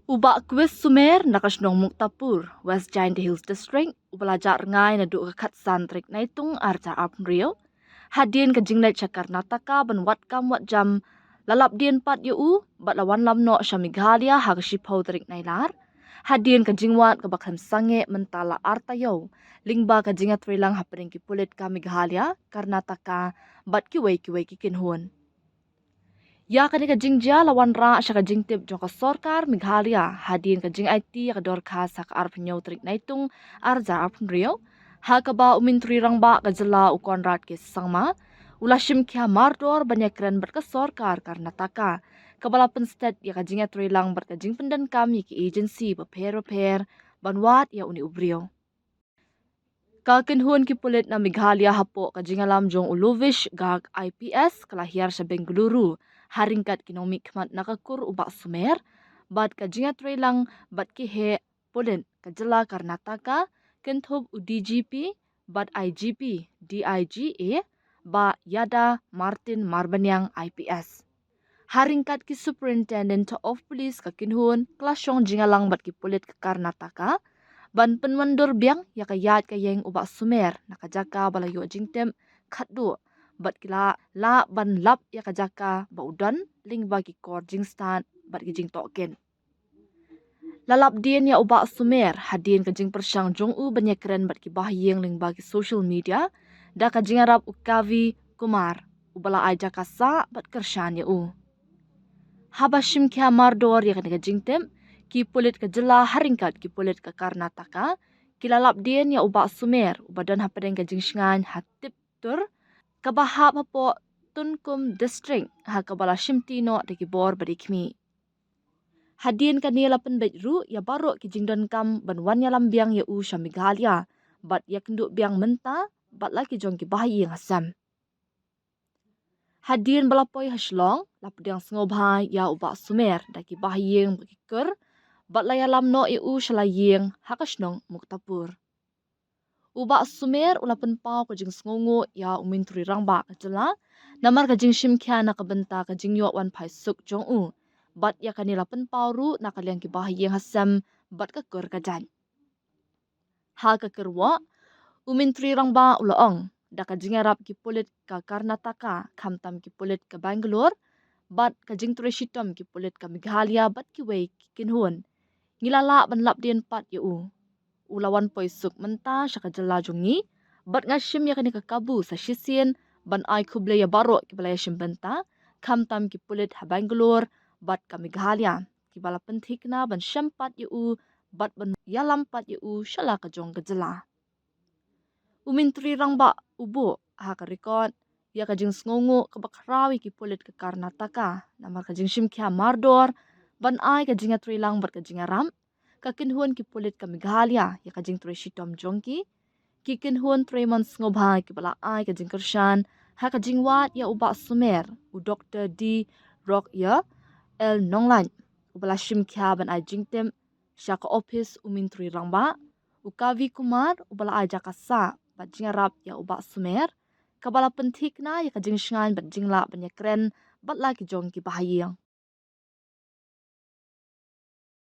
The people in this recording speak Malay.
Ubak kwes Sumer nakasnong Muktapur, West Giant Hills District, ubalajar ngai na du kat santrik na itung arca apnrio. Hadin ka jingnay sa Karnataka banwat kam wat jam lalap din pat yu bat lawan lam no sa Meghalaya hagashipau trik na ilar. Hadin ka jingwat ka bakham sange mentala artayo. Lingba ka jingat rilang hapring ki pulit ka Meghalaya, Karnataka, bat kiway kikinhun. Ya kani ka jingja lawan ra siya ka jingtip jong ka sorkar Meghalaya hadin ka jing IT ka dorka sa ka arp trik na itong arja arp rio ha ka ba umintri rang ba ka jala u konrad ke sangma ulashim kya mardor banyakren ber ka sorkar Karnataka kabala penstet ya ka jinga lang ber ka jing pendan kami ki agency per banwat ya uni ubrio. Kakinhuan ki pulit na Meghalaya hapo ka jingalam jong uluvish gag IPS kalahiyar sa Bengaluru. Haringkat kinomik mat nakakur ubak Sumer, bat ka jingat lang bat ki he pulit ka jala Karnataka, kentub u DGP, bat IGP, DIGA, ba Yada Martin Marbanyang IPS. Haringkat ki Superintendent of Police ka kinhuan, klasyong jingalang bat ki pulit ka Karnataka, ban penmandur biang ya kayat kayeng ubak Sumer nakajaka balayo jingtem khatdu bat kila la ban lap ya kajaka ba udan ling bagi kor jingstan bat ki jing token lalap din ya ubak Sumer hadin ka jing persyang jong u banyakren bat ki bahyeng ling bagi social media da ka jing arab ukavi kumar ubala ajaka sa bat kershan ya u habashim kya mardor ya ka jingtem ki pulit ka jela haringkat ki pulit ka Karnataka kilalap din ya ubak Sumer ubadan hapadeng ka jingsngan hatip tur kabahap hapo Tunkum District ha kabala shimtino de ki bor badikmi hadin kanila penbetru ya baro ki jingdon kam banwan ya lambiang ya u sya Meghalaya bat ya kenduk biang menta bat laki jong ki bahayi ngasam hadin balapoi haslong lapdang ngobhai ya ubak Sumer da ki bahayi bekiker bat layalam no eu shalayeng hakasnong Muktapur. Ubak Sumer ulapan pau ka jing sngongo ya umintri rangba ka jela namar ka jing shimkya na kabenta ka jing yo wan pai suk jong u bat ya kanila pen pau ru na kaliang ki bahayeng hasam bat ka kur ka jan. Ha ka kerwa umintri rangba ulaong da ka jing arab ki pulit ka Karnataka kamtam ki pulit ka Bangalore bat ka jing treshitom ki pulit ka Meghalaya bat ki wei ki kinhun ngilala ban lap din pat yu ulawan poi suk menta syaka jela jongi bat ngashim ya kani kakabu sa shisien ban ai kuble ya baro ki balaya shimbenta kam tam ki pulit ha Bangalore bat ka Meghalaya ki bala pentik na ban syampat yu bat ban yalam pat yu shala ka jong ka jela umintri rangba ubo ha ka record ya ka jing sngongo ka bakrawi ki pulit ka Karnataka namar ka jing shimkya mardor ban ai ka jinga lang bat ka jinga ram kakinhuan ki pulit ka Meghalaya ya ka jing shitom jongki kikinhuan 3 months ngobhai ki bala ai ka jing kershan ha ka jing wat ya ubak Sumer u Dr. D Rock ya El Nonglan ubala shimkya ban ai jingtem syaka office umintri rangba ukavi kumar ubala ai jakasa bat jing rap ya ubak Sumer kabala pentik na ya ka jing shngan bat jingla banyakren bat la ki jong ki bahayang